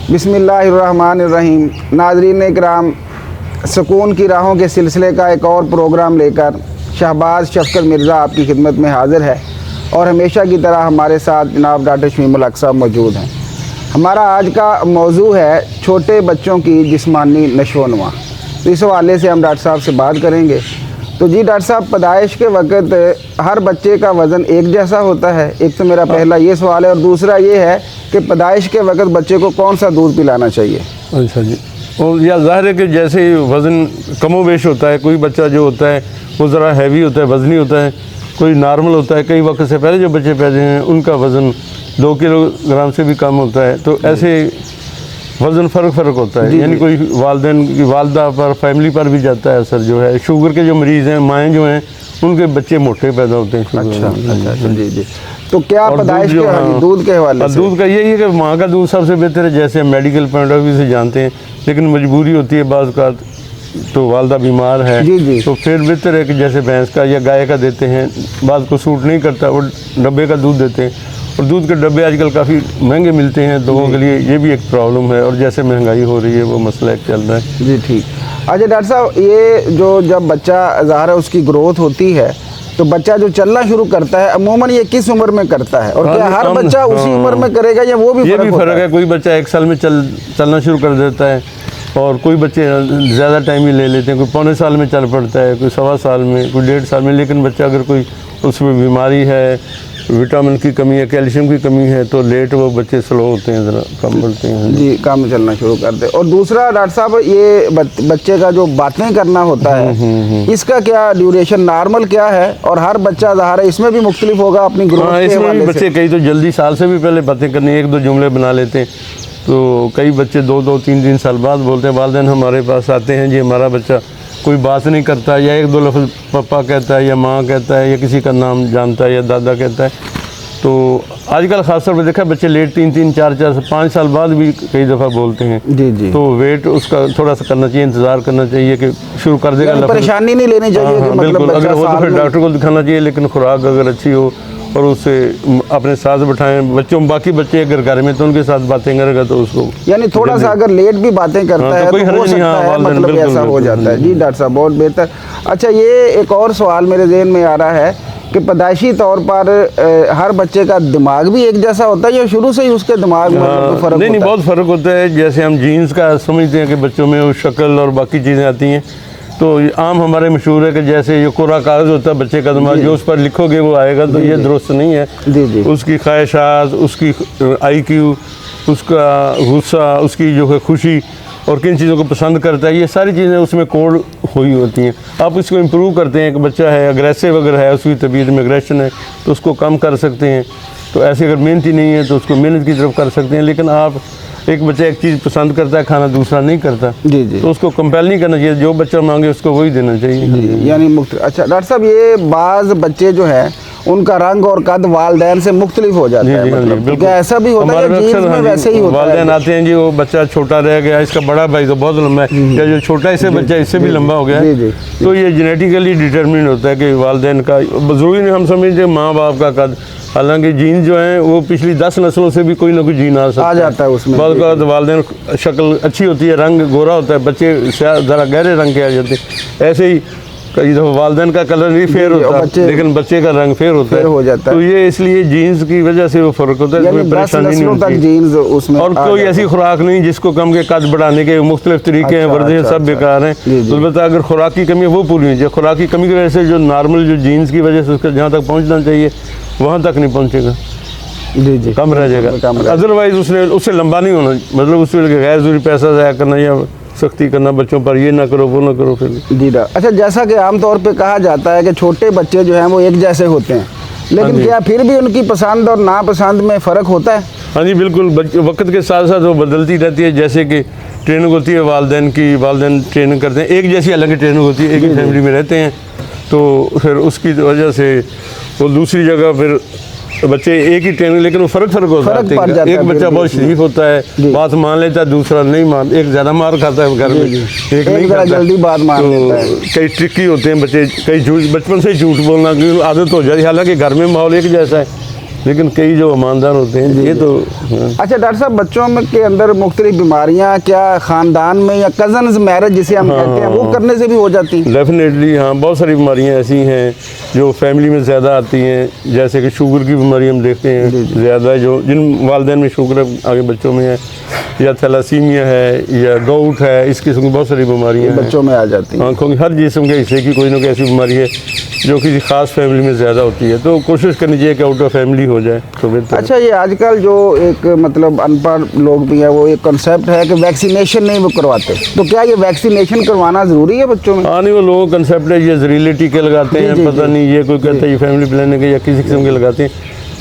बिस्मिल्लाहिर्रहमानिर्रहीम। नाज़रीन इकराम, सुकून की राहों के सिलसिले का एक और प्रोग्राम लेकर शहबाज शफकत मिर्ज़ा आपकी खिदमत में हाज़िर है और हमेशा की तरह हमारे साथ जनाब डॉक्टर शमीमुल हक साहब मौजूद हैं। हमारा आज का मौजू है छोटे बच्चों की जिस्मानी नशोनुमा। तो इस हवाले से हम डॉक्टर साहब से बात करेंगे। तो जी डॉक्टर साहब, पैदाइश के वक़्त हर बच्चे का वज़न एक जैसा होता है? एक तो मेरा पहला ये सवाल है और दूसरा ये है कि पैदाइश के वक़्त बच्चे को कौन सा दूध पिलाना चाहिए? अच्छा जी, और या ज़ाहिर है कि जैसे वज़न कमोबेश होता है, कोई बच्चा जो होता है वो ज़रा हैवी होता है, वज़नी होता है, कोई नॉर्मल होता है। कई वक्त से पहले जो बच्चे पैदा हैं उनका वज़न 2 किलोग्राम से भी कम होता है। तो ऐसे वज़न फ़र्क होता है, यानी कोई वालिदैन की वालदा पर, फैमिली पर भी जाता है असर जो है। शुगर के जो मरीज़ हैं, माएँ जो हैं, उनके बच्चे मोटे पैदा होते हैं। अच्छा जी। तो क्या पैदाइश के दूध के हवाले से? दूध का यही है कि माँ का दूध सबसे बेहतर है, जैसे हम मेडिकल पॉइंट ऑफ व्यू से जानते हैं। लेकिन मजबूरी होती है बाज़ का, तो वालदा बीमार है जी। तो फिर बेहतर है कि जैसे भैंस का या गाय का देते हैं। बाज़ को सूट नहीं करता, वो डब्बे का दूध देते हैं। और दूध के डब्बे आजकल काफ़ी महंगे मिलते हैं लोगों के लिए, ये भी एक प्रॉब्लम है। और जैसे महंगाई हो रही है वो मसला एक चल रहा है। जी ठीक। अच्छा डॉक्टर साहब, ये जो जब बच्चा ज़ाहिर है उसकी ग्रोथ होती है तो बच्चा जो चलना शुरू करता है अमूमन ये किस उम्र में करता है? और क्या हर बच्चा उसी उम्र में करेगा या वो भी फ़र्क है? कोई बच्चा 1 साल में चलना शुरू कर देता है और कोई बच्चे ज़्यादा टाइम ही ले लेते हैं। कोई 1.25 साल में चल पड़ता है, कोई 1.25 साल में, कोई 1.5 साल में। लेकिन बच्चा अगर कोई उसमें बीमारी है, विटामिन की कमी है, कैल्शियम की कमी है, तो लेट वो बच्चे स्लो होते हैं, ज़रा कम बढ़ते हैं जी, कम चलना शुरू करते हैं। और दूसरा डॉक्टर साहब, ये बच्चे का जो बातें करना होता है इसका क्या ड्यूरेशन नॉर्मल क्या है? और हर बच्चा ज़ाहिर है इसमें भी मुख्तलिफ होगा अपनी ग्रोथ के इसमें भी बच्चे कई तो जल्दी साल से भी पहले बातें करनी, 1-2 जुमले बना लेते हैं। तो कई बच्चे 2-2, 3-3 साल बाद बोलते हैं। वालिदैन हमारे पास आते हैं जी, हमारा बच्चा कोई बात नहीं करता, या 1-2 लफ्ज़ पापा कहता है या माँ कहता है या किसी का नाम जानता है या दादा कहता है। तो आजकल ख़ासतौर पर देखा बच्चे लेट 3-3, 4-4, 5 साल बाद भी कई दफ़ा बोलते हैं। जी। तो वेट उसका थोड़ा सा करना चाहिए, इंतज़ार करना चाहिए कि शुरू कर देगा। परेशानी नहीं लेनी चाहिए। हाँ, बिल्कुल। अगर हो तो फिर डॉक्टर को दिखाना चाहिए। लेकिन खुराक अगर अच्छी हो और उससे अपने साथ बैठाएं बच्चों, बाकी बच्चे अगर घर में तो उनके साथ बातें करेगा तो उसको, यानी थोड़ा सा अगर लेट भी बातें करता है तो हो सकता है मतलब ऐसा हो जाता है। जी डॉक्टर साहब, बहुत बेहतर। अच्छा, ये एक और सवाल मेरे ज़हन में आ रहा है कि पैदाइशी तौर पर हर बच्चे का दिमाग भी एक जैसा होता है या शुरू से ही उसके दिमाग में फ़र्क? नहीं, बहुत फ़र्क होता है। जैसे हम जीन्स का समझते हैं कि बच्चों में वो शक्ल और बाकी चीज़ें आती हैं, तो आम हमारे मशहूर है कि जैसे ये कोरा कागज़ होता है बच्चे का दिमाग, जो उस पर लिखोगे वो आएगा। तो ये दुरुस्त नहीं है। जी। उसकी ख्वाहिशात, उसकी IQ, उसका गुस्सा, उसकी जो है खुशी और किन चीज़ों को पसंद करता है, ये सारी चीज़ें उसमें कोड हुई होती हैं। आप इसको इम्प्रूव करते हैं कि बच्चा है अग्रेसिव अगर है, उसकी तबीयत में एग्रेशन है तो उसको कम कर सकते हैं। तो ऐसे अगर मेहनती नहीं है तो उसको मेहनत की तरफ कर सकते हैं। लेकिन आप एक बच्चा एक चीज़ पसंद करता है खाना, दूसरा नहीं करता। जी। तो उसको कंपेल नहीं करना चाहिए, जो बच्चा मांगे उसको वही देना चाहिए। जी, यानी अच्छा डॉक्टर साहब, ये बाज़ बच्चे जो हैं उनका रंग और कद वालिदैन से मुख्तलिफ हो जाता है, मतलब क्या ऐसा भी होता है? जीन्स में वैसे ही होता है? वालिदैन आते हैं जी, वो बच्चा छोटा रह गया, इसका बड़ा भाई तो बहुत लंबा है, या जो छोटा इससे बच्चा इससे भी लंबा हो गया है। तो ये जेनेटिकली डिटरमिन होता है कि वालिदैन का, ज़रूरी नहीं हम समझते माँ बाप का कद। हालांकि जीन जो है वो पिछली 10 नस्लों से भी कोई ना कोई जीन आ जाता है उसमें। बहुत वालिदैन शक्ल अच्छी होती है, रंग गोरा होता है, बच्चे ज़रा गहरे रंग के आ जाते हैं। ऐसे ही कई दफ़ा वालिदैन का कलर नहीं फेयर होता लेकिन बच्चे का रंग फेयर होता है, हो जाता है। तो ये इसलिए जीन्स की वजह से वो फ़र्क होता है, इसमें परेशानी नहीं होती। और कोई ऐसी खुराक नहीं जिसको कम के कद बढ़ाने के मुख्तलिफ तरीके हैं, वर्जिश सब बेकार हैं। अलबत्ता अगर खुराक की कमी है वो पूरी नहीं चाहिए। खुराक की कमी की वजह से जो नॉर्मल जो जीन्स की वजह से उसका जहाँ तक पहुँचना चाहिए वहाँ तक नहीं पहुँचेगा। जी, कम रह जाएगा। अदरवाइज उससे लंबा नहीं होना, मतलब उससे गैर ज़रूरी पैसा ज़ाया करना या सख्ती करना बच्चों पर, ये ना करो वो ना करो फिर। जी अच्छा, जैसा कि आमतौर पे कहा जाता है कि छोटे बच्चे जो हैं वो एक जैसे होते हैं, लेकिन क्या फिर भी उनकी पसंद और नापसंद में फ़र्क होता है? हाँ जी बिल्कुल, वक्त के साथ साथ वो बदलती रहती है। जैसे कि ट्रेनिंग होती है वालिदैन की, वालिदैन ट्रेनिंग करते हैं, एक जैसी अलग ट्रेनिंग होती है, एक ही फैमिली में रहते हैं, तो फिर उसकी वजह से वो दूसरी जगह फिर बच्चे एक ही ट्रेनिंग, लेकिन वो फ़र्क हो जाता है। एक बच्चा बहुत शरीफ होता है, बात मान लेता है, दूसरा नहीं मान, एक ज़्यादा मार खाता है घर में, एक नहीं खाता, जल्दी बात मान लेता है। कई ट्रिकी होते हैं बच्चे, कई बचपन से झूठ बोलना की आदत हो जाती है, हालांकि घर में माहौल एक जैसा है लेकिन कई जो ईमानदार होते हैं ये तो हाँ। अच्छा डॉक्टर साहब, बच्चों में के अंदर मुख्तलिफ बीमारियां क्या ख़ानदान में या कज़न्स मैरिज जिसे हम कहते हैं वो करने से भी हो जाती हैं? डेफिनेटली हाँ, बहुत सारी बीमारियां ऐसी हैं जो फैमिली में ज़्यादा आती हैं, जैसे कि शुगर की बीमारी हम देखते हैं ज़्यादा, जो जिन वालिदैन में शुगर आगे बच्चों में है, या थैलासीमिया है या गोट है, इस किस्म की बहुत सारी बीमारियां हैं बच्चों में आ जाती हैं। आँखों की हर जिस्म के हिस्से की कोई ना कोई ऐसी बीमारी है जो किसी ख़ास फैमिली में ज़्यादा होती है, तो कोशिश करनी चाहिए कि आउट ऑफ फैमिली हो जाए तो बेहतर। अच्छा, ये आजकल जो एक मतलब अनपढ़ लोग भी हैं वो एक कॉन्सेप्ट है कि वैक्सीनेशन नहीं वो करवाते, तो क्या ये वैक्सीनेशन करवाना ज़रूरी है बच्चों में? हाँ नहीं, वो लोगों का कंसेप्ट है ये जहरीले टीके लगाते हैं, पता नहीं ये कोई कहता है ये फैमिली प्लानिंग के या किसी किस्म के लगाते हैं,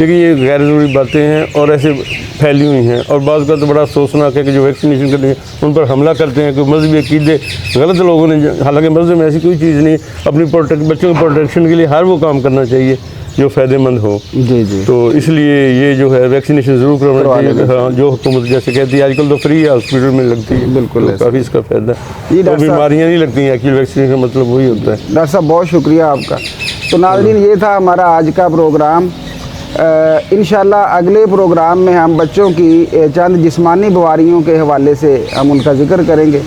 लेकिन ये गैर ज़रूरी बातें हैं और ऐसे फैली हुई हैं। और बात का तो बड़ा अफसोसनाक है कि जो वैक्सीनेशन करते हैं उन पर हमला करते हैं, कोई मजहबी अकीदे गलत लोगों ने, हालांकि मजहब में ऐसी कोई चीज़ नहीं, अपनी बच्चों के प्रोटेक्शन के लिए हर वो काम करना चाहिए जो फ़ायदेमंद हो। जी जी। तो इसलिए ये जो है वैक्सीनेशन ज़रूर करवाना चाहिए। हाँ, जो हुकूमत जैसे कहती है आजकल तो फ्री है, हॉस्पिटल में लगती है, बिल्कुल तो काफ़ी इसका फ़ायदा जी। है। तो डॉक्टर साहब, बीमारियाँ नहीं लगती हैं, एक्चुअली वैक्सीनेशन का मतलब वही होता है। डॉक्टर साहब बहुत शुक्रिया आपका। तो नाज़रीन, ये था हमारा आज का प्रोग्राम। इंशाल्लाह अगले प्रोग्राम में हम बच्चों की चंद जिस्मानी बीमारियों के हवाले से हम उनका जिक्र करेंगे।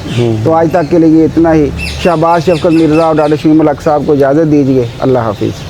तो आज तक के लिए इतना ही। शहबाज शफकत मिर्ज़ा और डॉक्टर शमीम उल हक साहब को इजाज़त दीजिए। अल्लाह हाफिज़।